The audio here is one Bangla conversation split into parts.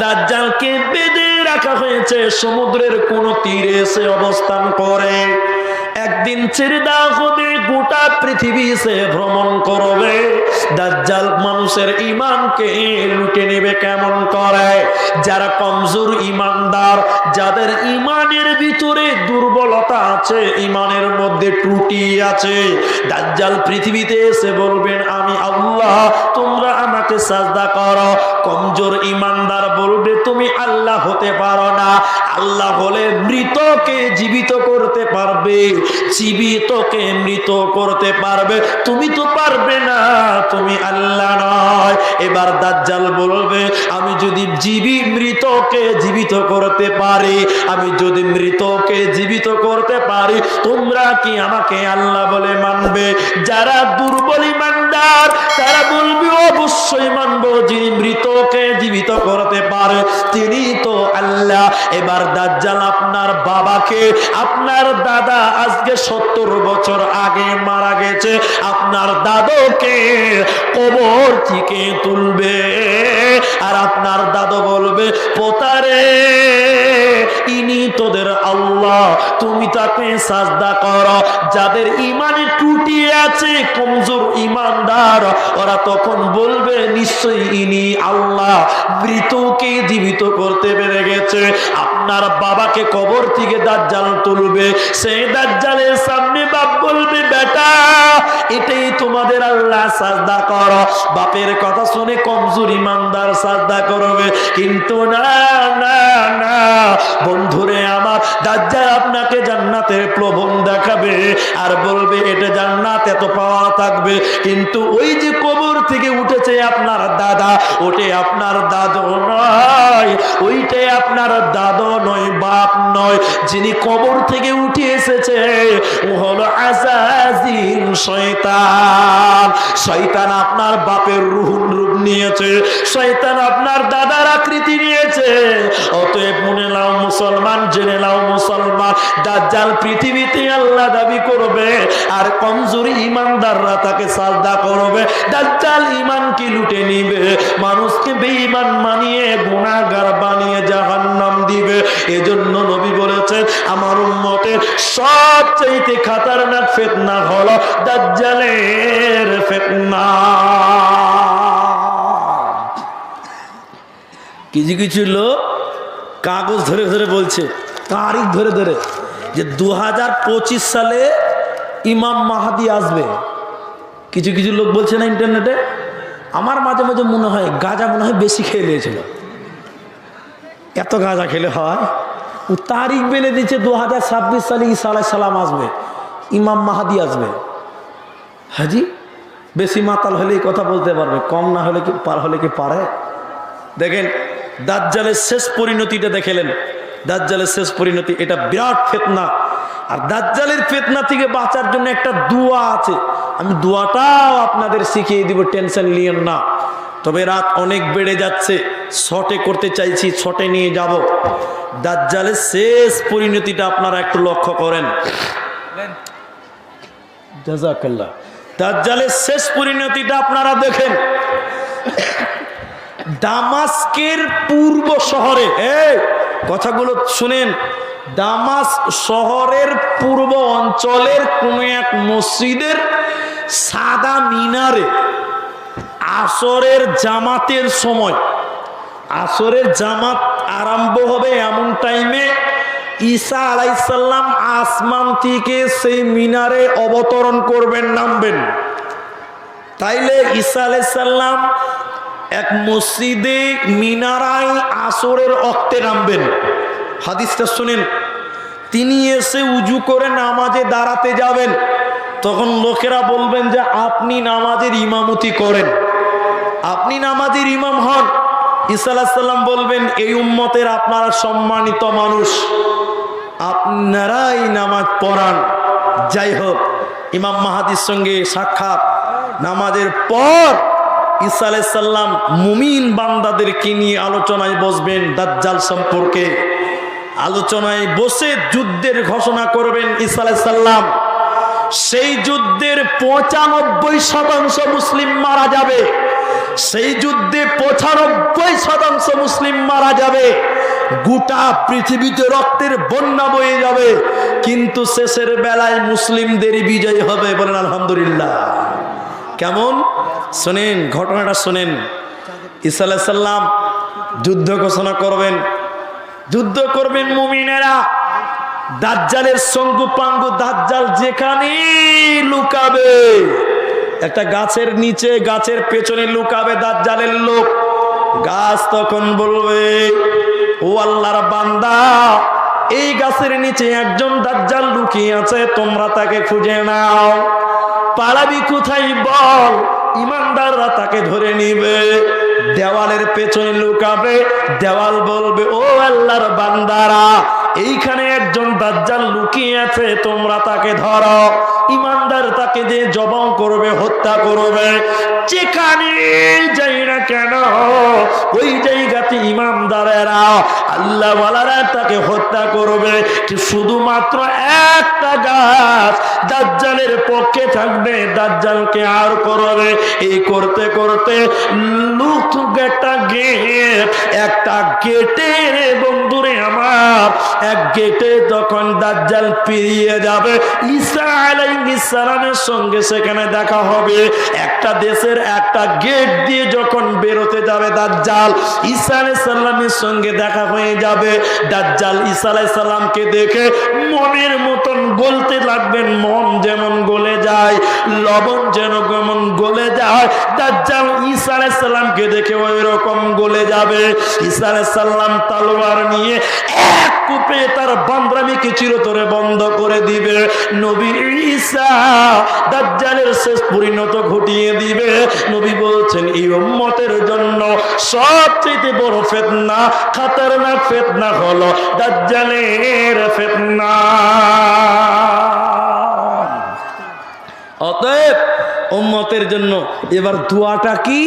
দাজ্জালকে বেঁধে রাখা হয়েছে সমুদ্রের কোন তীরে এসে অবস্থান করে। একদিন ছেড়ে দেওয়া হবে, গোটা পৃথিবী সে ভ্রমণ করবে। দাজ্জাল মানুষের ঈমানকে লুটে নেবে কেমন করে? যারা কমজোর ঈমানদার, যাদের ঈমানের ভিতরে দুর্বলতা আছে, ঈমানের মধ্যে ত্রুটি আছে, দাজ্জাল পৃথিবীতে এসে বলবেন আমি আল্লাহ, তোমরা আমাকে সাজদা করো। কমজোর ঈমানদার বলবে তুমি আল্লাহ হতে পারো না। আল্লাহ হলে মৃতকে জীবিত করতে পারবে, জীবিতকে মৃত করতে পারবে, তুমি তো পারবে না, তুমি আল্লাহ নয়। এবার দাজ্জাল বলবে আমি যদি মৃতকে জীবিত করতে পারি, আমি যদি মৃতকে জীবিত করতে পারি, তোমরা কি আমাকে আল্লাহ বলে মানবে? যারা দুর্বল ঈমানদার তারা বলবে অবশ্যই মানবো, যিনি মৃতকে জীবিত করতে পারে তিনি তো আল্লাহ। এবার দাজ্জাল আপনার বাবাকে, আপনার দাদা আজকে 70 বছর আগে মারা গেছে, আপনার দাদুকে কবর থেকে তুলবে। আর আপনার দাদু বলবে পোতারে, ইনি তোদের আল্লাহ, তুমি তাকে সাজদা করো। যাদের ঈমানে ত্রুটি আছে, কমজোর ঈমানদার, ওরা তখন বলবে নিশ্চয়ই ইনি আল্লাহ, মৃতকে জীবিত করতে পেরে গেছে। আপনার বাবাকে কবর থেকে দাজ্জাল তুলবে, সেই দাজ্জালের সামনে বাপ বলবে বেটা এটাই তোমাদের আল্লাহ, সাজদা করো। বাপের কথা শুনে কমজোর ঈমানদার সাজদা করবে, কিন্তু না না না বন্ধুরে আমার, দাজ্জাল আপনাকে জান্নাতের প্রলোভন দেখাবে আর বলবে এটা জান্নাত, এত পাওয়া থাকবে, কিন্তু ওই যে কবর থেকে উঠেছে আপনার দাদা, ওটাই আপনার দাদু নয়, ওইটাই আপনার দাদু নয়, বাপ নয়। যিনি কবর থেকে উঠে এসেছে ও হলো আযাজিল, শয়তান। শয়তান আপনার বাপের রূপ নিয়েছে, শয়তান আপনার দাদার আকৃতি নিয়েছে। অতএব মনে নাও মুসলমান, জেনে নাও মুসলমান, দাজ্জাল পৃথিবীতে আল্লাহ দাবি করবে আর কমজোরি ঈমানদাররা তাকে সাজদা করবে। দাজ্জাল ঈমানকে লুটে নিবে, মানুষকে বেঈমান মানিয়ে গুনাহগার বানিয়ে জাহান্নাম দিবে। এজন্য নবী বলেছেন আমার উম্মতের সবচেয়ে খতরনাক ফিতনা হলো দাজ্জালের ফিতনা। কিছু কিছু লোক কাগজ ধরে ধরে বলছে, তারিখ ধরে ধরে, যে 2025 সালে ইমাম মাহাদি আসবে। কিছু কিছু লোক বলছে না ইন্টারনেটে। আমার মাঝে মাঝে মনে হয় গাঁজা মনে হয় বেশি খেয়ে নিয়েছিল, এত গাঁজা খেলে হয়। ও তারিখ বেলে দিচ্ছে 2026 সালে ঈসা আলাইহিস সালাম আসবে, ইমাম মাহাদি আসবে। হাজি বেশি মাতাল হলে এই কথা বলতে পারবে, কম না হলে কি পার হলে কি পারে? দেখেন দাজ্জালের শেষ পরিণতিটা দেখলেন, দাজ্জালের শেষ পরিণতি এটা বিরাট ফিতনা। আর দাজ্জালের ফিতনা থেকে বাঁচার জন্য একটা দোয়া আছে, আমি দোয়াটাও আপনাদের শিখিয়ে দিব, টেনশন নিয়েন না। তবে রাত অনেক বেড়ে যাচ্ছে, শর্টে করতে চাইছি, শর্টে নিয়ে যাব। দাজ্জালের শেষ পরিণতিটা আপনারা একটু লক্ষ্য করেন। জাযাকাল্লাহ। দাজ্জালের শেষ পরিণতিটা আপনারা দেখেন। দামাস্কের পূর্ব শহরে, কথাগুলো শুনেন, দামাস্ক শহরের পূর্ব অঞ্চলের কোন এক মসজিদের সাদা মিনারে আসরের জামাতের সময়, আসরের জামাত আরম্ভ হবে এমন টাইমে ঈসা আলাইহিস সালাম আসমান থেকে সেই মিনারে অবতরণ করবেন, নামবেন। তাইলে ঈসা আলাইহিস সালাম এক মসজিদে মিনারায় আসরের ওয়াক্তে নামবেন। হাদিসটা শুনেন, তিনি এসে উজু করে নামাজে দাঁড়াতে যাবেন, তখন লোকেরা বলবেন যে আপনি নামাজের ইমামতি করেন, আপনি নামাজের ইমাম হন। ঈসা আলাইহিস সালাম বলবেন এই উম্মতের আপনারা সম্মানিত মানুষ, আপনারাই নামাজ পড়ান। যাই হোক, ইমাম মাহাদির সঙ্গে সাক্ষাৎ, নামাজের পর ঈসা আলাইহিস সালাম মুমিন বান্দাদেরকে নিয়ে আলোচনায় বসবেন, দাজ্জাল সম্পর্কে আলোচনায় বসে যুদ্ধের ঘোষণা করবেন ঈসা আলাইহিস সালাম। সেই যুদ্ধের 95% মুসলিম মারা যাবে, সেই যুদ্ধে 95% মুসলিম মারা মারা যাবে, গোটা পৃথিবীতে রক্তের বন্যা বয়ে যাবে, কিন্তু শেষের বেলায় মুসলিমদেরই বিজয় হবে। বলেন আলহামদুলিল্লাহ। কেমন? শোনেন ঘটনাটা শোনেন। ঈসা আলাইহিস সালাম যুদ্ধ ঘোষণা করবেন, যুদ্ধ করবেন মুমিনেরা। দাজ্জালের সঙ্গ পাঙ্গু, দাজ্জাল যেখানে লুকাবে, একটা গাছের নিচে, গাছের পেছনে লুকাবে দাজ্জালের লোক। গাছ তখন বলবে, ও আল্লাহর বান্দা, এই গাছের নিচে একজন দাজ্জাল লুকিয়ে আছে, তোমরা তাকে খুঁজে নাও। পালাবি কোথায় বল? ইমানদাররা তাকে ধরে নিবে। দেওয়ালের পেছনে লুকাবে, দেওয়াল বলবে, ও আল্লাহর বান্দারা, এইখানে একজন দাজ্জাল লুকিয়ে আছে, তোমরা তাকে ধরো। ইমানদার তাকে যে জবান করবে, হত্যা করবে, যেখানে যাই না কেন ওই জায়গাতে ইমানদারেরা, আল্লাহ ওয়ালারা তাকে হত্যা করবে। শুধুমাত্র একটা গাছ দাজ্জালের পক্ষে থাকবে, দাজ্জালকে আর করবে। এই করতে করতে একটা গেটে, বন্ধুরে আমার, এক গেটে যখন দাজ্জাল পেরিয়ে যাবে, ঈসা আলাইহিস সালামের সঙ্গে সেখানে দেখা হবে। একটা দেশের একটা গেট দিয়ে যখন বেরোতে যাবে দাজ্জাল, ঈসা আলাইহিস সালামের সঙ্গে দেখা হয়ে যাবে। দাজ্জাল ঈসা আলাইহিস সালামকে দেখে মনের মতন গলতে লাগবেন। মন যেমন গলে যায়, লবণ যেন যেমন গলে যায়, দাজ্জাল ঈসা আলাইহিস সালামকে দেখে ওই রকম গলে যাবে। ঈসা আলাইহিস সালাম তলোয়ার নিয়ে এক কূপে তার বান্দ্রামিকে চিরতরে বন্ধ করে দিবে। নবী ঈসা দাজ্জালের শেষ পরিণত ঘটিয়ে দিবে। নবী বলছেন, এই উম্মতের জন্য সবচেয়ে বড় ফিতনা, খতরনাক ফিতনা হলো দাজ্জালের ফিতনা। অতএব উম্মতের জন্য এবার দোয়াটা কি?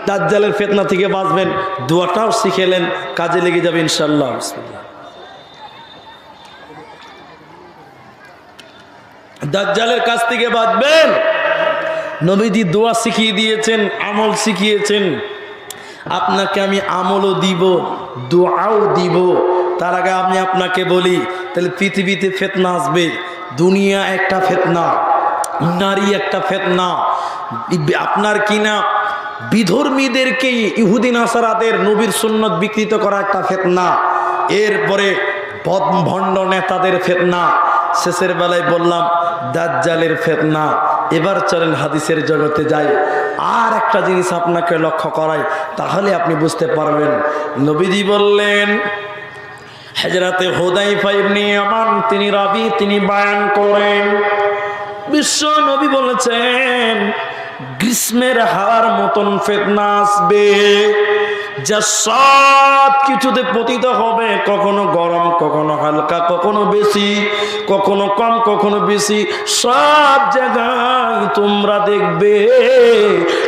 দাজ্জালের ফিতনা থেকে বাঁচবেন, দোয়াটাও শিখেলেন, কাজে লেগে যাবে ইনশাআল্লাহ। বিসমিল্লাহ। দাজ্জালের কাছ থেকে বাঁচবেন, নবীজি দোয়া শিখিয়ে দিয়েছেন, আমল শিখিয়েছেন। আপনাকে আমি আমলও দিব, দোয়াও দিব। তার আগে আমি আপনাকে বলি, তাহলে পৃথিবীতে ফিতনা আসবে। দুনিয়া একটা ফিতনা, নারী একটা ফিতনা, আপনার কিনা বিধর্মীদেরকে, ইহুদি নাসারাদের নবীর সুন্নত বিকৃত করা একটা ফিতনা, এরপরে ভণ্ড নেতাদের ফিতনা, শেষের বেলায় বললাম দাজ্জালের ফিতনা। এবার চলেন হাদিসের জগতে যাই। আর একটা জিনিস আপনাকে লক্ষ্য করাই, তাহলে আপনি বুঝতে পারবেন। নবীজি বললেন, হযরতে হুযায়ফা ইবনে ইয়ামান তিনি রাবী, তিনি বয়ান করেন, বিশ্ব নবী বলেছেন, গ্রীষ্মের হাওয়ার মতন ফিতনা আসবে, যা সব কিছুতে পতিত হবে, কখনো গরম, কখনো হালকা, কখনো বেশি, কখনো কম, কখনো বেশি, সব জায়গায় তোমরা দেখবে।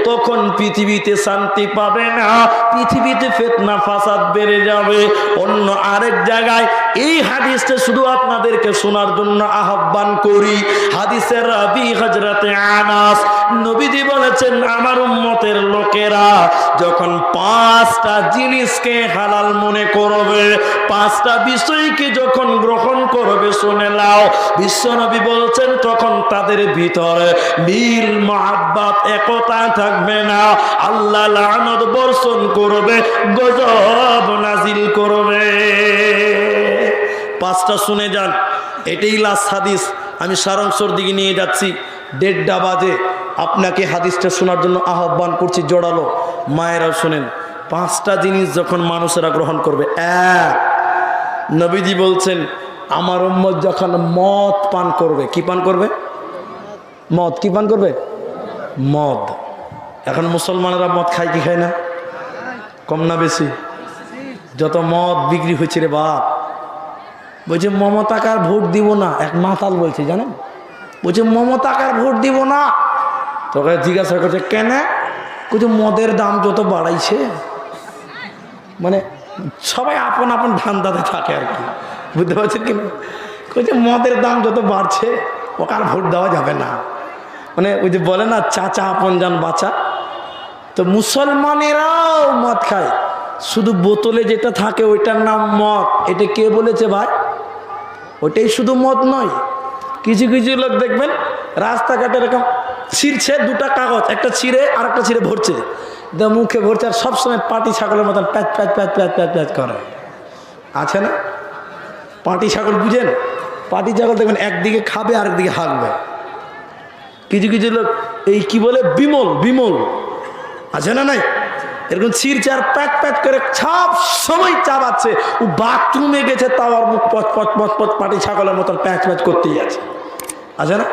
তখন পৃথিবীতে শান্তি পাবে না, পৃথিবীতে ফিতনা ফাসাদ বেড়ে যাবে। অন্য আরেক জায়গায় এই হাদিসটা শুধু আপনাদেরকে শোনার জন্য আহ্বান করি। হাদিসের রাবী হযরতে আনাস, নবীজি বলেছেন, আমার উম্মতের লোকেরা যখন পাঁচটা জিনিসকে হালাল মনে করবে, পাঁচটা বিষয়কে যখন গ্রহণ করবে, শুনে নাও, বিশ্বনবী বলছেন, তখন তাদের ভিতরে মিল, মহাব্বত, একতা থাকবে না। আল্লাহ লানত বর্ষণ করবে, গজব নাজিল করবে। পাঁচটা শুনে যান, এটাই লাস্ট হাদিস। আমি সারাংশের দিকে নিয়ে যাচ্ছি, 1:30 বাজে। আপনাকে হাদিসটা শোনার জন্য আহ্বান করছি জোরালো। মায়েরাও শুনেন, পাঁচটা জিনিস যখন মানুষেরা গ্রহণ করবে। এক, নবীজি বলছেন, আমার উম্মত যখন মদ পান করবে, কি পান করবে? মদ। কি পান করবে? মদ। এখন মুসলমানেরা মদ খায় কি খায় না? কম না বেশি? যত মদ বিক্রি হয়েছে রে বাপ, বলছে মমতাকার ভোট দিব না। এক মাতাল বলছে, জানেন, বলছে মমতাকার ভোট দিব না। তোকে জিজ্ঞাসা করছে কেন? কিছু মদের দাম যত বাড়াইছে, মানে সবাই আপন আপন ধান্দাতে থাকে আর কি, বুঝতে পারছেন কি? বলছে মদের দাম যত বাড়ছে ওকে আর ভোট দেওয়া যাবে না। মানে ওই যে বলে না, চাচা আপন জান বাঁচা। তো মুসলমানেরাও মদ খায়, শুধু বোতলে যেটা থাকে ওইটার নাম মদ। এটা কে বলেছে ভাই? ওইটাই শুধু মদ নয়, কিছু কিছু লোক দেখবেন রাস্তাঘাটে এরকম ছিঁড়ছে, দুটা কাগজ, একটা ছিঁড়ে আর একটা ছিঁড়ে ভরছে, মুখে ভরছে, আর সবসময় পাটি ছাগলের মতন প্যাচ প্যাচ প্যাচ প্যাচ প্যাচ প্যাচ করে। আছে না পাটি ছাগল? বুঝেন? পাটি ছাগল দেখবেন একদিকে খাবে আর একদিকে হাঁকবে। কিছু কিছু লোক এই কি বলে বিমল, বিমল আছে না নাই, এরকম ছিঁড়ছে আর প্যাচ প্যাচ করে সব সময় চাবাচ্ছে। ও বাথরুমে গেছে তাও আর মুখ পচ পচ পচ পচ পাটি ছাগলের মতন প্যাচ প্যাচ করতেই আছে না?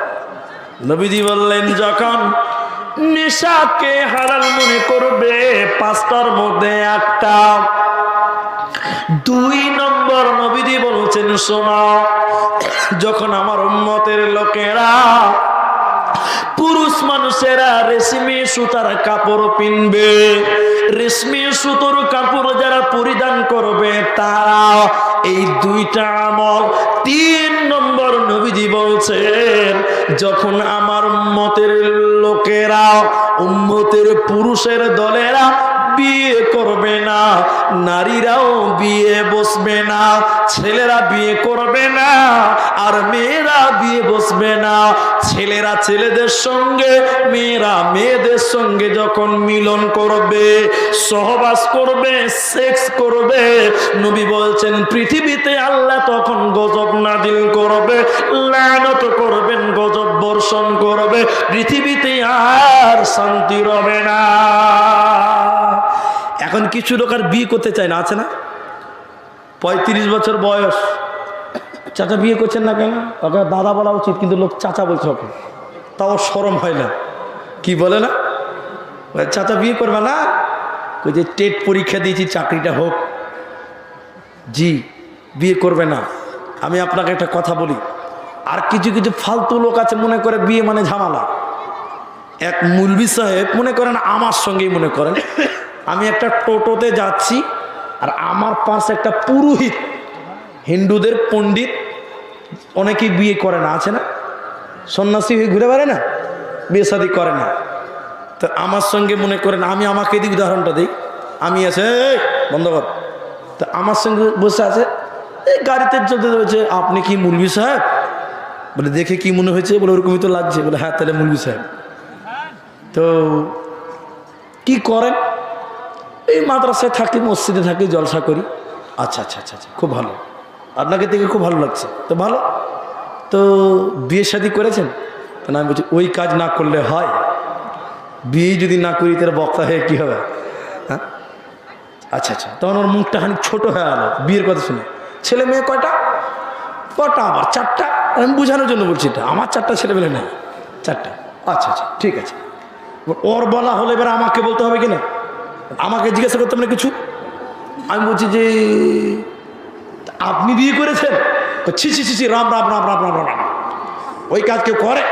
নবীজি বললেন যখন নেশাকে হালাল মনে করবে পাঁচটার মধ্যে একটা, 2 নম্বর নবীজি বলছেন শোনো, যখন আমার উম্মতের লোকেরা পুরুষ মানুষেরা রেশমি সুতার কাপড় পিনবে, রেশমি সুতোর কাপড় যারা পরিধান করবে তারা এই 2টা আমল। 3 নম্বর নবীজি বলছেন যখন আমার উম্মতের লোকেরা, উম্মতের পুরুষের দলেরা বিয়ে করবে না, নারীরাও বিয়ে বসবে না, ছেলেরা বিয়ে করবে না আর মেয়েরা বিয়ে বসবে না, ছেলেরা ছেলেদের সঙ্গে মেয়েরা মেয়েদের সঙ্গে যখন মিলন করবে, সহবাস করবে, সেক্স করবে, নবী বলছেন পৃথিবীতে আল্লাহ তখন গজব নাজিল করবে, লানত করবেন, গজব বর্ষণ করবে, পৃথিবীতে আর শান্তি রবে না। এখন কিছু লোক আর বিয়ে করতে চায় না, আছে না? 35 বছর বয়স, চাচা বিয়ে করছেন না কেন? ওকে দাদা বলা উচিত, কিন্তু লোক চাচা বলছে ওকে, তাও শরম হয় না। কি বলে না, চাচা বিয়ে করবে না, ওই যে টেট পরীক্ষা দিয়েছি চাকরিটা হোক। জি বিয়ে করবে না। আমি আপনাকে একটা কথা বলি, আর কিছু কিছু ফালতু লোক আছে মনে করে বিয়ে মানে ঝামেলা। এক মুলবি সাহেব মনে করেন আমার সঙ্গেই, মনে করেন আমি একটা টোটোতে যাচ্ছি আর আমার পাশে একটা পুরোহিত, হিন্দুদের পণ্ডিত, অনেকেই বিয়ে করে না, আছে না? সন্ন্যাসী হয়ে ঘুরে বেড়ায় না, বিয়ে শাদী করে না। তো আমার সঙ্গে মনে করেন, আমি আমাকে দিই উদাহরণটা দিই, আমি আছে বন্ধ কর, তো আমার সঙ্গে বসে আছে, এই গাড়িতে চলতে হয়েছে, আপনি কি মুলবি সাহেব? বলে দেখে কি মনে হয়েছে? বলে ওরকমই তো লাগছে। বলে হ্যাঁ তাহলে মুলবি সাহেব। তো কি করেন? এই মাদ্রাসায় থাকি, মসজিদে থাকি, জলসা করি। আচ্ছা আচ্ছা আচ্ছা আচ্ছা, খুব ভালো, আপনাকে দেখে খুব ভালো লাগছে। তো ভালো, তো বিয়ে শাদী করেছেন? তো আমি বলছি ওই কাজ না করলে হয়? বিয়ে যদি না করি তাহলে বক্তা হয়ে কী হবে? হ্যাঁ আচ্ছা আচ্ছা। তখন ওর মুখটা খানিক ছোটো হয়ে গেল বিয়ের কথা শুনে। ছেলে মেয়ে কয়টা? কটা? আবার 4টা। আমি বোঝানোর জন্য বলছি, এটা আমার 4টা ছেলেমেলে নেই, 4টা। আচ্ছা আচ্ছা ঠিক আছে। ওর বলা হলে এবার আমাকে বলতে হবে কিনা? আমাকে জিজ্ঞাসা করতে হবে না কিছু। আমি বলছি যে আপনি বিয়ে করেছেন? ছি ছি ছি ছি, রাম রাম রাম রাম রাম রাম, ওই কাজ কেউ করে?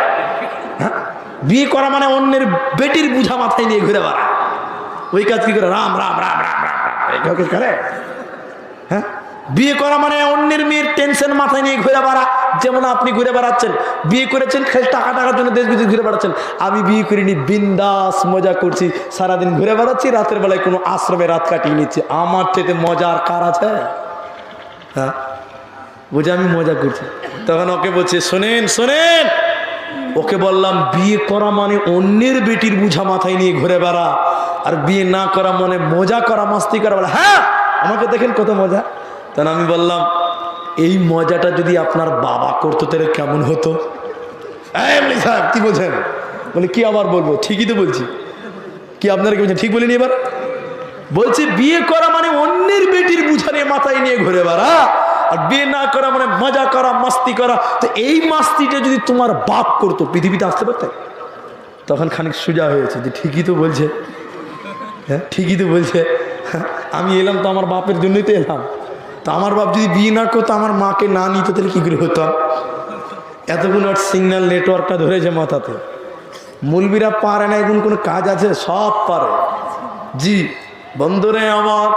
হ্যাঁ, বিয়ে করা মানে অন্যের বেটির বুঝা মাথায় নিয়ে ঘুরে বেড়ায়, ওই কাজ কি করে? রাম রাম রাম রাম রাম রাম করে। হ্যাঁ, বিয়ে করা মানে অন্যের মেয়ের টেনশন মাথায় নিয়ে ঘুরে বেড়া। যেমন আপনি ঘুরে বেড়াচ্ছেন, বিয়ে করেছেন খালি টাকা টাকার জন্য দেশ বিদেশ ঘুরে বেড়াচ্ছেন। আমি বিয়ে করিনি, বিন্দাস মজা করছি, সারাদিন ঘুরে বেড়াচ্ছি, রাতের বেলায় কোনো আশ্রমে রাত কাটিয়ে নিচ্ছি। আমার চেয়ে মজা আর কার আছে? হ্যাঁ, বুঝে আমি মজা করছি। তখন ওকে বলছে শোনেন শোনেন, ওকে বললাম বিয়ে করা মানে অন্যের বেটির বুঝা মাথায় নিয়ে ঘুরে বেড়া, আর বিয়ে না করা মানে মজা করা, মাস্তি করা। বলে হ্যাঁ, আমাকে দেখেন কত মজা। তখন আমি বললাম এই মজাটা যদি আপনার বাবা করতো তাহলে কেমন হতো? সাহেব কি বলছেন? বলে কি আবার বলবো, ঠিকই তো বলছি। কি আপনারা কি বলছেন? ঠিক বলিনি? এবার বলছি বিয়ে করা মানে অন্যের বেটির বুঝা নিয়ে মাথায় নিয়ে ঘুরে বেড়া, আর বিয়ে না করা মানে মজা করা, মাস্তি করা। তো এই মাস্তিটা যদি তোমার বাপ করতো পৃথিবীতে আসতে পারতে? তখন খানিক সোজা হয়েছে যে ঠিকই তো বলছে। হ্যাঁ ঠিকই তো বলছে। আমি এলাম তো আমার বাপের জন্যই তো এলাম। তো আমার বাপ যদি বিয়ে না করতো, আমার মাকে না নিত, তাহলে কী করে হতাম? এতক্ষণ আর সিগন্যাল নেটওয়ার্কটা ধরেছে মাথাতে। মুলবিরা পারে না, এখন কোনো কাজ আছে? সব পারে। জি বন্ধুরে আমার,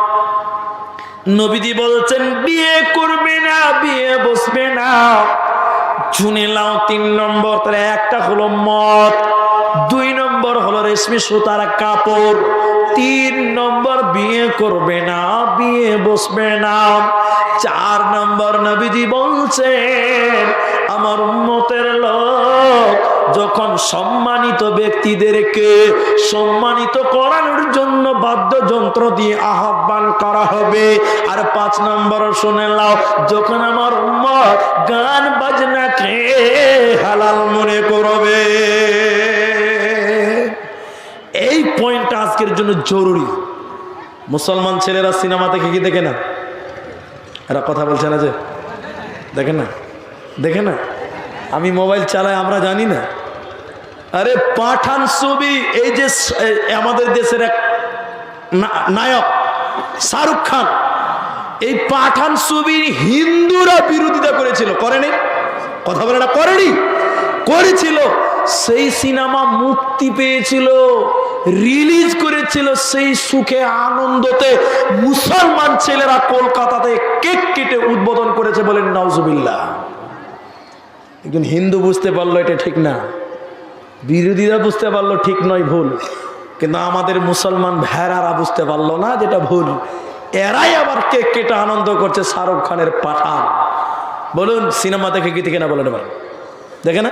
নবীজি বলছেন বিয়ে করবে না, বিয়ে বসবে না। শুনে নাও 3 নম্বর, তাহলে একটা হলো মদ, 2 নম্বর হলো রেশমি সুতার কাপড়, 3 নম্বর বিয়ে করবে না, বিয়ে বসবে না। 4 নম্বর নবীজি বলছেন আমার উম্মতের লোক যখন সম্মানিত ব্যক্তিদেরকে সম্মানিত করানোর জন্য বাদ্যযন্ত্র দিয়ে আহ্বান করা হবে। আর 5 নম্বর শুনে নাও, যখন আমার উম্মত গান বাজনাকে হালাল মনে করবে। এই পয়েন্টটা আজকের জন্য জরুরি। মুসলমান ছেলেরা সিনেমা দেখে কি দেখে না? এরা কথা বলছে না যে দেখে না, দেখে না? আমি মোবাইল চালাই, আমরা জানি না? আরে পাঠান ছবি, এই যে আমাদের দেশের এক নায়ক শাহরুখ খান, এই পাঠান ছবির হিন্দুরা বিরোধিতা করেছিল, করেনি? কথা বলে না, করেনি? করেছিল। সেই সিনেমা মুক্তি পেয়েছিল, রিলিজ করেছিল, সেই সুখে আনন্দতে মুসলমান ছেলেরা কলকাতাতে কেক কেটে উদ্বোধন করেছে, বলেন নাউজুবিল্লাহ। একজন হিন্দু বুঝতে পারলো এটা ঠিক না, বিরোধীরা বুঝতে পারলো ঠিক নয়, ভুল, কিন্তু আমাদের মুসলমান ভেড়ারা বুঝতে পারলো না যেটা ভুল। এরাই আবার কেক কেটে আনন্দ করছে শাহরুখ খানের পাঠান। বলুন সিনেমা দেখে কি দেখে না? বলেন এবার, দেখে না?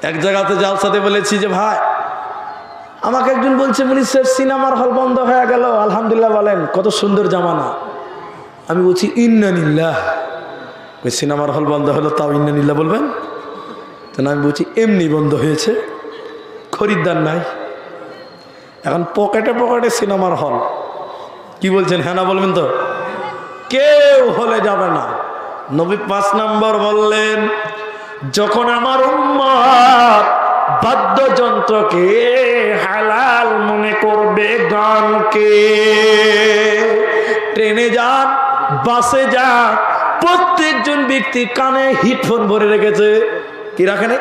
এক জায়গাতে জালসাতে বলেছি যে ভাই, আমাকে একজন বলছে পুলিশের সিনেমার হল বন্ধ হয়ে গেল, আলহামদুলিল্লাহ বলেন, কত সুন্দর জামানা। আমি বলছি ইন্নানিল্লাহ। ওই সিনেমার হল বন্ধ হলো তাও ইন্নানিল্লাহ বলবেন? তো আমি বলছি এমনি বন্ধ হয়েছে, খরিদ্দার নাই, এখন পকেটে পকেটে সিনেমার হল। কি বলছেন? হ্যাঁ না বলবেন তো? কেউ হলে যাবে না। নবী 5 নম্বর বললেন যখন আমার উম্মত বাদ্যযন্ত্রকে হালাল মনে করবে, গানকে, ট্রেনে যান, বাসে যান, প্রত্যেকজন ব্যক্তি কানে হেডফোন ভরে রেখেছে। কি রাখেনি?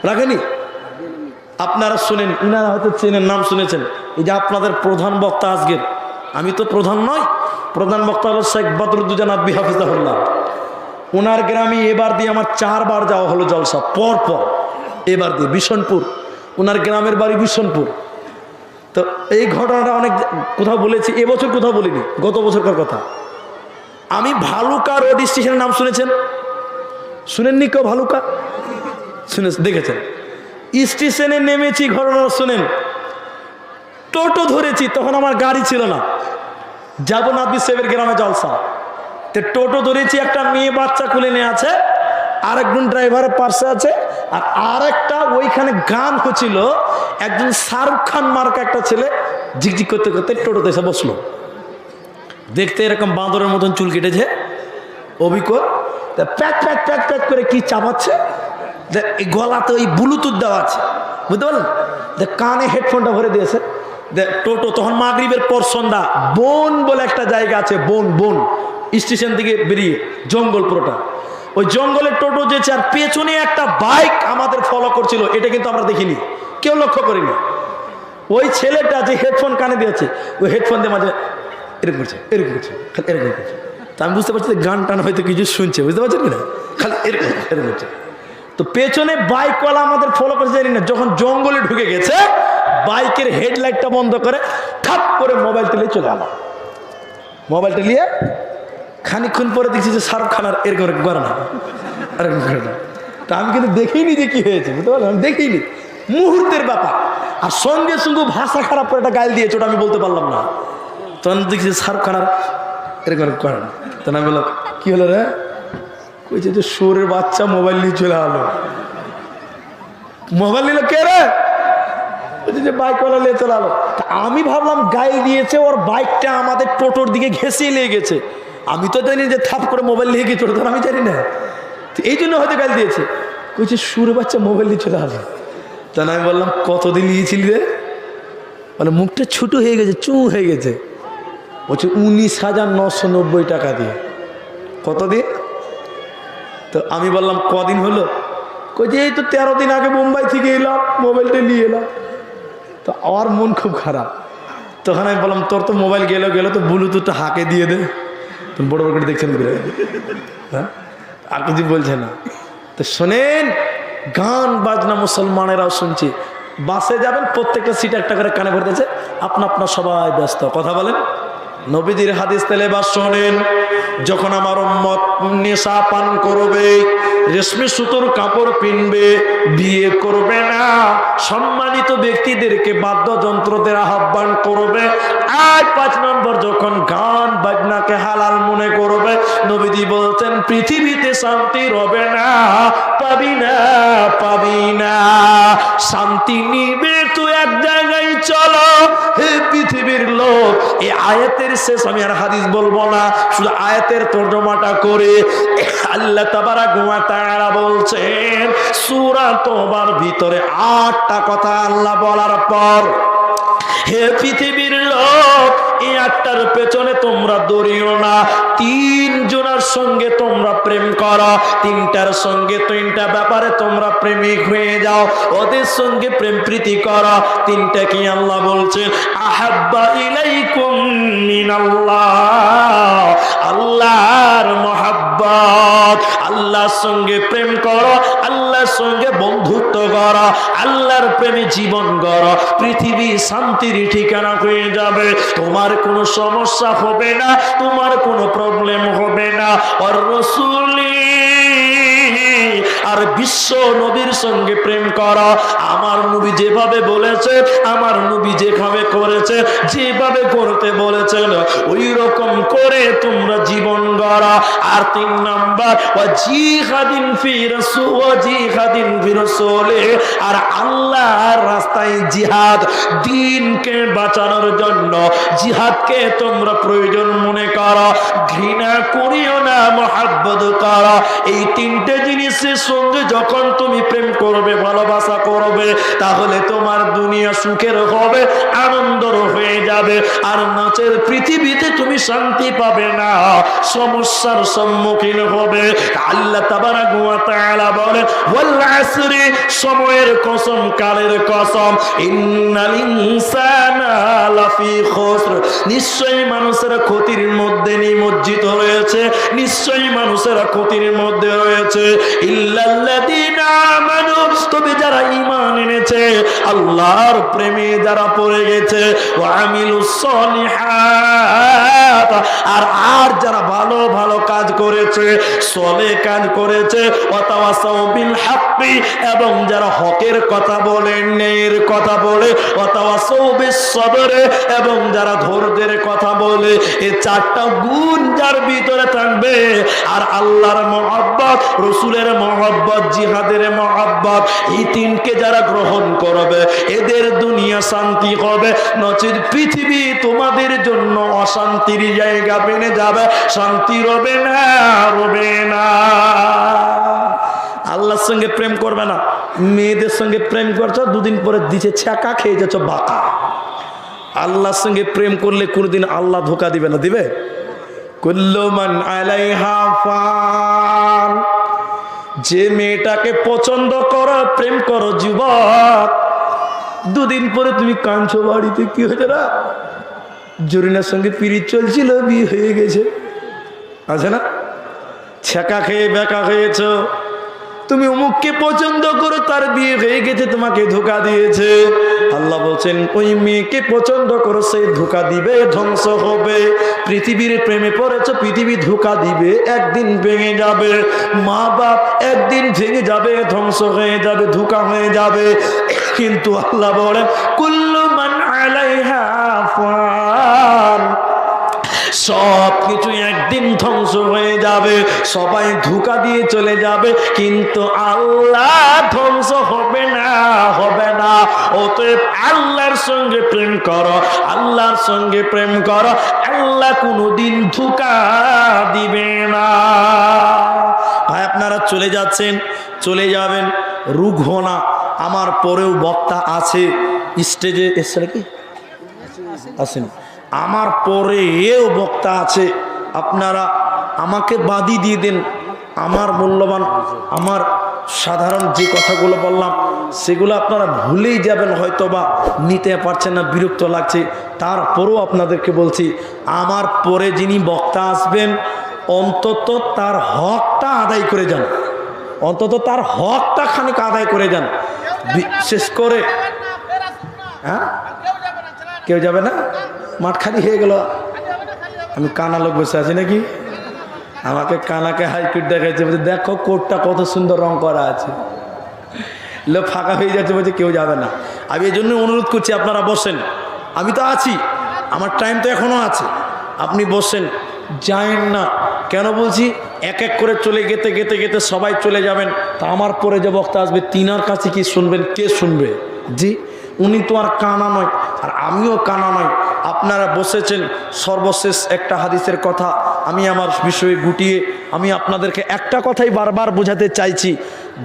রাখেনি? আপনারা শুনেন, ইনারা হয়তো চেনেন, নাম শুনেছেন। এই যে আপনাদের প্রধান বক্তা আজকের, আমি তো প্রধান নয়, প্রধান বক্তা হলো শেখ বদরুদ্দোজা নদভী হাফিজাহুল্লাহ। ওনার গ্রামে এবার দিয়ে আমার 4 বার যাওয়া হলো জলসা, পর পর। এবার দিয়ে বিশনপুর, ওনার গ্রামের বাড়ি বিশনপুর। তো এই ঘটনাটা অনেক কোথাও বলেছি, এবছর কোথাও বলিনি, গত বছরকার কথা। আমি ভালুকা রোড স্টেশনের নাম শুনেছেন? শুনেননি কেউ? ভালুকা শুনে দেখেছেন? স্টেশনে নেমেছি, ঘটনা শুনেন। টোটো ধরেছি, তখন আমার গাড়ি ছিল না, যাবো নাদবি সাহেবের গ্রামে জলসা। তো টোটো ধরেছি, একটা মেয়ে বাচ্চা কোলে নিয়ে আছে, আরেকজন ড্রাইভারের পাশে আছে, আর আরেকটা ওইখানে গান হচ্ছিল। একজন শাহরুখ খান মার্কা একটা ছেলে ঝিকঝিক করতে করতে টোটোতে এসে বসলো। দেখতে এরকম বাঁদরের মতন চুল কেটেছে, অভিজ্ঞ, প্যাক প্যাক প্যাক প্যাক করে কি চাপাচ্ছে, গলাতে ওই ব্লুটুথ দেওয়া আছে, বুঝতে পারলেন? কানে হেডফোনটা ভরে দিয়েছে। টোটো তখন মাগরিবের পর সন্ধ্যা, বন বলে একটা জায়গা আছে, বন, বন স্টেশন থেকে বেরিয়ে জঙ্গল পুরোটা, ওই জঙ্গলের টোটো যেছে, আর পেছনে একটা বাইক আমাদের ফলো করছিল। এটা কিন্তু আমরা দেখিনি, কেউ লক্ষ্য করিনি। ওই ছেলেটা যে হেডফোন কানে দিয়েছে, ওই হেডফোন দিয়ে মাঝে এরকম করছে, এরকম করছে, খালি এরকম করছে। তা আমি বুঝতে পারছি গান টান হয়তো কিছু শুনছে, বুঝতে পারছেন কিনা, খালি এরকম এরকম করছে। তো পেছনে বাইকওয়ালা আমাদের ফলো করছে, জানি না। যখন জঙ্গলে ঢুকে গেছে, বাইকের হেডলাইটটা বন্ধ করে ঠাপ করে মোবাইলটা নিয়ে চলে গেল। মোবাইলটা নিয়ে খানিক্ষণ পরে দেখছি যে শাহরুখ খান আর এরকম করে না, এরকম করে না। তা আমি কিন্তু দেখিনি যে কি হয়েছে, বুঝতে পারলাম, আমি দেখিনি, মুহূর্তের ব্যাপার। আর সঙ্গে সঙ্গে ভাষা খারাপ করে একটা গাল দিয়েছে, ওটা আমি বলতে পারলাম না। তখন দেখছি শাহরুখ খান আর এরকম করে না। তখন আমি বললাম কি হলো রে? কইছে যে সুরের বাচ্চা মোবাইল নিয়ে চলে আলো। মোবাইল নিল কে রে? যে বাইকওয়ালা নিয়ে চলে আলো। তা আমি ভাবলাম গাইল দিয়েছে, ওর বাইকটা আমাদের টোটোর দিকে ঘেঁষিয়ে লেগেছে। আমি তো জানি যে থাপ করে মোবাইল নিয়ে গিয়ে চলে, আমি জানি না, এই জন্য হয়তো গাইল দিয়েছে। কইছে সুরের বাচ্চা মোবাইল নিয়ে চলে আলো। তখন আমি বললাম কতদিন নিয়েছিলি রে? মানে মুখটা ছোট হয়ে গেছে, চু হয়ে গেছে। বলছে 19,990 টাকা দিয়ে। কত দিয়ে? তো আমি বললাম কদিন হলো? কইছে এই তো 13 দিন আগে মুম্বাই থেকে এলাম, মোবাইলটা নিয়ে এলাম। তো আমার মন খুব খারাপ। তখন আমি বললাম তোর তো মোবাইল গেল তো ব্লুটুথটা হাঁকে দিয়ে দে। তুমি বড় বড় করে দেখছেন, হ্যাঁ, আর কিছু বলছে না। তো শোনেন, গান বাজনা মুসলমানেরাও শুনছে, বাসে যাবেন, প্রত্যেকটা সিটে একটা করে কানে ভরতেছে, আপনা আপনা সবাই ব্যস্ত। কথা বলেন, নবীজির হাদিস তেলে বা শোনেন, যখন আমার উম্মত নেশা পান করবে, রেশমি সুতোর কাপড় পিনবে, বিয়ে করবে না, সম্মানিত ব্যক্তিদেরকে বাদ্যযন্ত্রদের আহ্বান করবে, আর 5 নম্বর যখন গান বাজনাকে হালাল মনে করবে, নবীজি বলছেন পৃথিবীতে শান্তি হবে না, পাবি না, পাবি না। শান্তি নিবে তো এক জায়গায় চলো, হে পৃথিবীর লোক। এই আয়াতের শেষ আমি আর হাদিস বলবো না, শুধু আয়াতের তর্জমাটা করে আল্লাহ তাবারাক ওয়া তাআলা বলছেন সূরা তওবার ভিতরে 8টা কথা আল্লাহ বলার পর, হে পৃথিবীর লোক, এই 8টার পেছনে তোমরা দৌড়িও না। 3 জনের সঙ্গে তোমরা প্রেম করো, 3টার সঙ্গে 3টা ব্যাপারে তোমরা প্রেমিক হয়ে যাও, ওদের সঙ্গে প্রেম প্রীতি করো। 3টা কি আল্লাহ বলছেন, আহাব্বা ইলাইকুম মিনাল্লাহ, আল্লাহর মহব্বত, আল্লাহর সঙ্গে প্রেম করো, আল্লাহর সঙ্গে বন্ধুত্ব করো, আল্লাহর প্রেমে জীবন গড়ো, পৃথিবী শান্তির ঠিকানা হয়ে যাবে। তোমার কোনো সমস্যা হবে না, তোমার কোনো প্রবলেম হবে না। আর রাসূলি আর বিশ্ব নবীর সঙ্গে প্রেম করো। আমার নবী যেভাবে বলেছে, আমার নবী যেভাবে করেছে, যেভাবে করতে বলেছেন, ওই রকম করে তোমরা জীবন গড়া। আর 3 নাম্বার, জিহাদিন ফি রাসূলি, আর আল্লাহর রাস্তায় জিহাদ, দ্বীনকে বাঁচানোর জন্য জিহাদকে তোমরা প্রয়োজন মনে করো, ঘৃণা করিও না, মহব্বত করো। এই 3টে জিনিসের সঙ্গে যখন তুমি প্রেম করবে, ভালোবাসা করবে, তাহলে তোমার দুনিয়া সুখের হবে, আনন্দর হয়ে যাবে। আর নাচের পৃথিবীতে তুমি শান্তি পাবে না, সমস্যার সম্মুখীন হবে। আল্লাহ তাবারাক ওয়া তাআলা বলেন, ওয়াল আসরি, সময়ের কসম, কালের কসম, ইন্নাল ইনসানা লাফি খুসর, নিশ্চয়ই মানুষের ক্ষতির মধ্যে নিমজ্জিত রয়েছে, নিশ্চয়ই মানুষের ক্ষতির মধ্যে রয়েছে, ইল্লাল্লাযীনা আমানু, তবে যারা ঈমান এনেছে, আল্লাহর প্রেমে যারা পড়ে গেছে, ওয়া আমিলুস সলিহাত, আর যারা ভালো ভালো কাজ করেছে, সলেহ কাজ করেছে, ওয়া তাওয়াসাউ বিল হাক্কি, এবং যারা হকের কথা বলে, ন্যায়ের কথা বলে, ওয়া তাওয়াসাউ বিস সবরে, এবং যারা ধৈর্যের কথা বলে, এই 4টা গুণ যার ভিতরে থাকবে, আর আল্লাহর মহব্বত, রাসূলের মহব্বত, জিহাদের মহব্বত, এই 3কে যারা গ্রহণ করবে, এদের দুনিয়া শান্তি হবে, নচেত পৃথিবী তোমাদের জন্য অশান্তির জায়গা বেনে যাবে, শান্তি রবে না, রবে না। আল্লাহর সঙ্গে প্রেম করবে না, মেয়েদের সঙ্গে প্রেম করছো, 2 দিন পরে দিছে ছ্যাঁকা, খেয়ে যাচ্ছ বাঁকা। আল্লাহর সঙ্গে প্রেম করলে কোনদিন আল্লাহ ধোকা দিবে না, দিবে? কুল্লু মান আলাইহা ফান, যে মেয়েটাকে পছন্দ করো, প্রেম করো যুবক, 2 দিন পরে তুমি কাঁদছো বাড়িতে, কি হয়েছে না, জরিনার সঙ্গে পিরিত চলছিল, বিয়ে হয়ে গেছে, আছে না? ছ্যাঁকা খেয়ে বেকা হয়েছো, তুমি অমুককে পছন্দ করো, তার বিয়ে হয়ে গেছে, তোমাকে ধোঁকা দিয়েছে। আল্লাহ বলছেন ওই মেয়েকে পছন্দ করো, সে ধোঁকা দিবে, ধ্বংস হবে। পৃথিবীর প্রেমে পড়েছো, পৃথিবী ধোঁকা দিবে, একদিন ভেঙে যাবে। মা বাপ একদিন ভেঙে যাবে, ধ্বংস হয়ে যাবে, ধোঁকা হয়ে যাবে। কিন্তু আল্লাহ বলেন কুল্লু মান আলাইহা ফান, সব কিছু একদিন ধ্বংস হয়ে যাবে, সবাই ধোঁকা দিয়ে চলে যাবে, কিন্তু আল্লাহ ধ্বংস হবে না, হবে না। অতএব আল্লাহর সঙ্গে প্রেম করো, আল্লাহর সঙ্গে প্রেম করো, আল্লাহ কোনোদিন ধোঁকা দিবে না। ভাই আপনারা চলে যাচ্ছেন, চলে যাবেন, রুগ্ন না। আমার পরেও বক্তা আছে স্টেজে, এসছে নাকি? আসেন। আমার পরেও বক্তা আছে, আপনারা আমাকে বাদি দিয়ে দেন। আমার মূল্যবান, আমার সাধারণ যে কথাগুলো বললাম সেগুলো আপনারা ভুলেই যাবেন, হয়তো বা নিতে পারছেন না, বিরক্ত লাগছে। তারপরেও আপনাদেরকে বলছি, আমার পরে যিনি বক্তা আসবেন, অন্তত তার হকটা আদায় করে যান, অন্তত তার হকটা খানিক আদায় করে যান। বিশেষ করে হ্যাঁ, কেউ যাবে না? মাঠ খালি হয়ে গেল। আমি কানা লোক বসে আছি নাকি? আমাকে কানাকে হাইকোর্ট দেখাচ্ছে, বলছে দেখো কোর্টটা কত সুন্দর রং করা আছে। লোক ফাঁকা হয়ে যাচ্ছে, বলছে কেউ যাবে না। আমি এই জন্য অনুরোধ করছি, আপনারা বসেন, আমি তো আছি, আমার টাইম তো এখনো আছে, আপনি বসেন, যায়েন না। কেন বলছি, এক এক করে চলে গেতে গেতে গেতে সবাই চলে যাবেন, তা আমার পরে যে বক্তা আসবে তিনার কাছে কি শুনবেন? কে শুনবে? জি, উনি তো আর কানা নয়, আর আমিও কানা নয়। আপনারা বসেছেন, সর্বশেষ একটা হাদিসের কথা আমি আমার বিষয়ে গুটিয়ে আমি আপনাদেরকে একটা কথাই বারবার বোঝাতে চাইছি।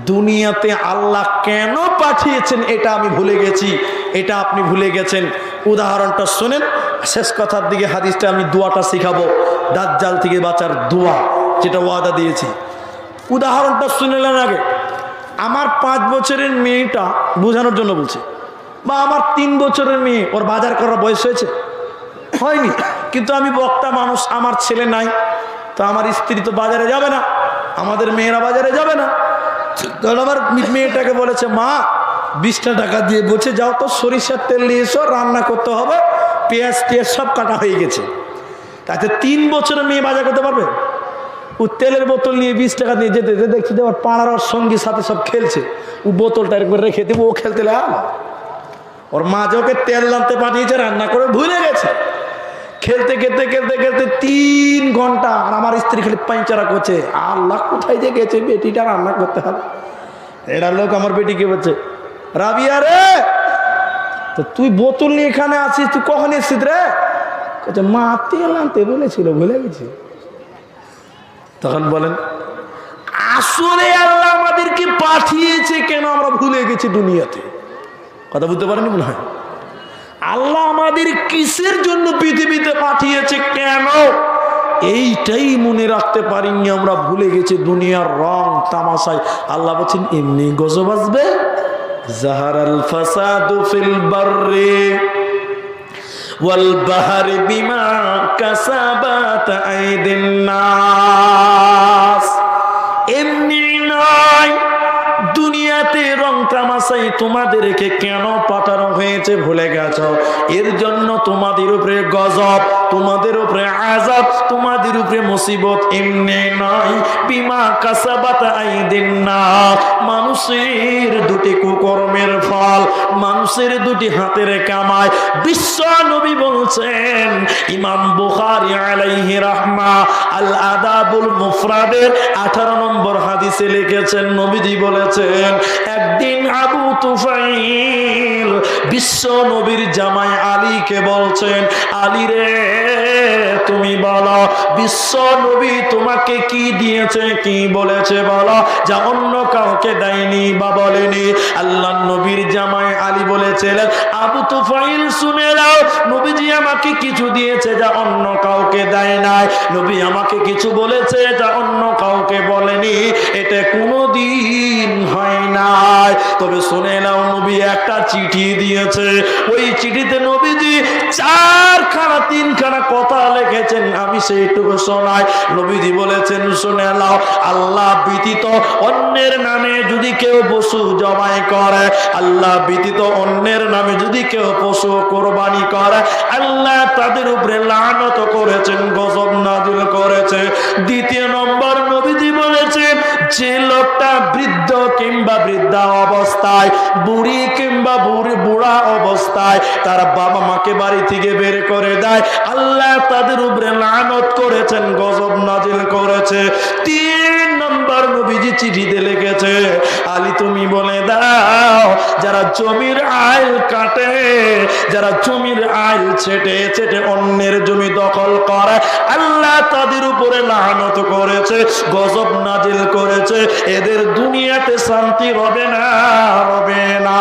দুনিয়াতে আল্লাহ কেন পাঠিয়েছেন এটা আমি ভুলে গেছি, এটা আপনি ভুলে গেছেন। উদাহরণটা শোনেন, শেষ কথার দিকে হাদিসটা আমি দোয়াটা শিখাবো, দাজ্জাল থেকে বাঁচার দোয়া, যেটা ওয়াদা দিয়েছি। উদাহরণটা শুনলেন আগে। আমার 5 বছরের মেয়েটা, বোঝানোর জন্য বলছি, বা আমার 3 বছরের মেয়ে, ওর বাজার করার বয়স হয়েছে? হয়নি। কিন্তু আমি বক্তা মানুষ, আমার ছেলে নাই, তো আমার স্ত্রী তো বাজারে যাবে না, আমাদের মেয়েরা বাজারে যাবে না। কারণ আমার মেয়েটাকে বলেছে, মা 20টা টাকা দিয়ে বলছে যাও তো সরিষার তেল নিয়ে এসো, রান্না করতে হবে, পেঁয়াজ টিয়াজ সব কাটা হয়ে গেছে। তাতে 3 বছরের মেয়ে বাজার করতে পারবে? ও তেলের বোতল নিয়ে 20 টাকা দিয়ে যেতে যেতে দেখছি ওর পাড়ার ওর সঙ্গীর সাথে সব খেলছে, ও বোতলটা এরকম রেখে দেবো, ও খেলতে লাগলো। ওর মা যে ওকে তেল আনতে পাঠিয়েছে, রান্না করে ভুলে গেছে। খেলতে খেলতে খেলতে খেলতে 3 ঘন্টা, আর আমার স্ত্রী খালি পাইচারা করছে, আল্লাহ কোথায় যে গেছে, বেটিটা রান্না করতে হবে। এরা লোক আমার বেটিকে বলছে, রাবিয়া রে, তো তুই বোতল নিয়ে এখানে আছিস, তুই কখন এসছিস রে? বলছে মা তেল আনতে বলেছিল, ভুলে গেছি। তখন বলেন, আসলে আল্লাহ আমাদেরকে পাঠিয়েছে কেন আমরা ভুলে গেছি দুনিয়াতে? কথা বুঝতে পারেনি মনে হয়? আল্লাহ আমাদের কিসের জন্য পৃথিবীতে পাঠিয়েছে, কেন, এইটাই মনে রাখতে পারিনি, আমরা ভুলে গেছি দুনিয়ার রং তামাশায়। আল্লাহ বলছেন এমনি গজব আসবে, জাহারাল ফাসাদু ফিল বাররি ওয়াল বাহরি বিমা কাসাবাত আইদিন নাস। এমনি নয়, দুনিয়াতে রং তামাশাই তোমাদেরকে কেন পাঠানো হয়েছে ভুলে গেছ। এর জন্য তোমাদের উপরে গজব, তোমাদের উপরে আযাব, তোমাদের উপরে মুসিবত। এমনি নয়, বিমা কাসাবাত আইদিন নাস, মানুষের দুটি কুকর্মের ফল, মানুষের দুটি হাতের কামাই। বিশ্ব নবী বলছেন, ইমাম বুখারী আলাইহি রাহমা আল আদাবুল মুফরাদের 18 নম্বর হাদিসে লিখেছেন, নবীজি বলেছেন, একদিন আবু তুফাইল বিশ্ব নবীর জামাই আলীকে বলছেন, আলী রে তুমি বলো বিশ্ব নবী তোমাকে কি দিয়েছে, কি বলেছে বলো, যা অন্য কাউকে দেয়নি বা বলেনি। আল্লাহ নবীর জামাই আলী বলেছিলেন, আবু তুফাইল শুনে নাও, নবীজি আমাকে কিছু দিয়েছে যা অন্য কাউকে দেয় নাই, নবী আমাকে কিছু বলেছে যা অন্য কাউকে বলেনি, এটা কোনোদিন হয় নাই। তবে শুনে নাও, নবী একটা চিঠি দিয়েছে, ওই চিঠিতে নবীজি 4খানা 3খানা কথা লিখেছেন, আমি সেইটুকু শোনাই। নবীজি বলেছেন, শুনে নাও, আল্লাহ ব্যতীত অন্যের নামে যদি কেউ পশু জবাই করে, আল্লাহ ব্যতীত অন্যের নামে যদি কেউ পশু কোরবানি করে, আল্লাহ তাদের উপরে লানত করেছেন, গজব নাযিল করেছে। 2 নম্বর নবীজি বলেছেন, যে লোকটা বৃদ্ধ কিংবা বৃদ্ধা অবস্থায়, বুড়ি কিংবা বুড়া অবস্থায় তার বাবা মাকে বাড়ি থেকে বের করে দেয়, আল্লাহ তাদের উপরে লানত করেছেন, গজব নাযিল করেছে। 3 নম্বর নবীজি চিঠিতে লিখেছে, আলী তুমি বলে দাও, যারা জমির আইল কাটে, যারা জমির আইল ছেটে ছেটে অন্যের জমি দখল করে, আল্লাহ তাদের উপরে লানত করেছে, গজব নাযিল করেছে, এদের দুনিয়াতে শান্তি হবে না, হবে না।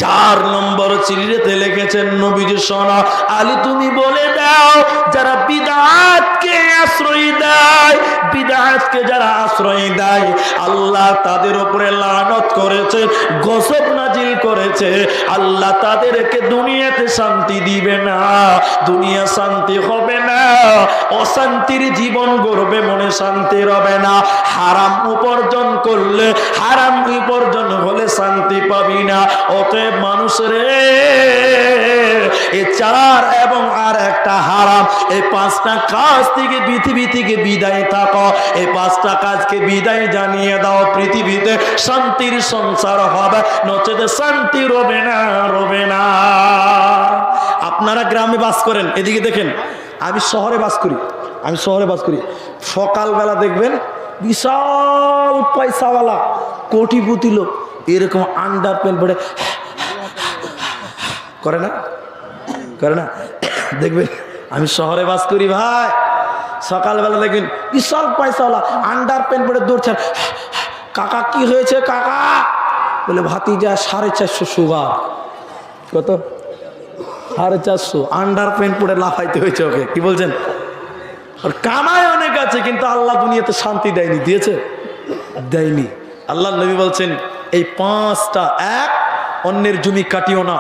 4 নম্বর চিঠিতে লিখেছেন, নবীজি শোনো, আলী তুমি বলে দাও, যারা বিদআতকে আশ্রয় দেয়, বিদআতকে যারা আশ্রয় দেয় আল্লাহ তাদের উপরে লানত করেছে, গজব নাজিল করেছে। আল্লাহ তাদেরকে দুনিয়াতে শান্তি দিবে না, দুনিয়া শান্তি হবে না, অশান্তির জীবন গড়বে, মনে শান্তি রবে না। হারাম উপার্জন করলে, হারাম উপার্জন হলে শান্তি পাবি না। অতএব মানুষ রে, এই চার এবং আর একটা হারাম, এই পাঁচটা কাজ থেকে পৃথিবী থেকে বিদায় থাকো। এই পাঁচটা কাজকে বিদায় জানিয়ে দাও, পৃথিবীতে শান্তির সংসার হবে, নচেত শান্তি রবে না, রবে না। আপনারা গ্রামে বাস করেন, এদিকে দেখেন, আমি শহরে বাস করি, আমি শহরে বাস করি। সকালবেলা দেখবেন বিশাল পয়সাওয়ালা কোটিপতি লোক এরকম আন্ডার প্যান্ট পরে করে না, করে না? দেখবেন আমি শহরে বাস করি ভাই, সকালবেলা দেখবেন বিশাল পয়সাওয়ালা আন্ডার প্যান্ট পরে দৌড়ছে। কাকা কি হয়েছে কাকা? বলে ভাতিজা 450 সুগার। কত? 450। আন্ডার প্যান্ট পরে লাফাইতে হয়েছে ওকে। কি বলছেন? আর কামাই অনেক আছে, কিন্তু আল্লাহ দুনিয়াতে শান্তি দেয়নি। দিয়েছে? দেয়নি। আল্লাহ নবী বলছেন এই পাঁচটা, এক, অন্যের জমি কাটিও না,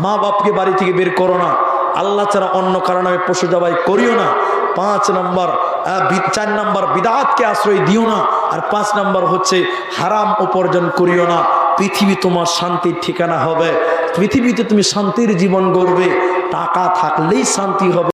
মা বাপকে বাড়ি থেকে বের করো না, আল্লাহ ছাড়া অন্য কারণে পশু জবাই করিও না, 5 নম্বর 4 নম্বর বিদআতকে আশ্রয় দিও না, আর 5 নম্বর হচ্ছে হারাম উপার্জন করিও না। পৃথিবী তোমার শান্তির ঠিকানা হবে, পৃথিবীতে তুমি শান্তির জীবন গড়বে। টাকা থাকলেই শান্তি হবে।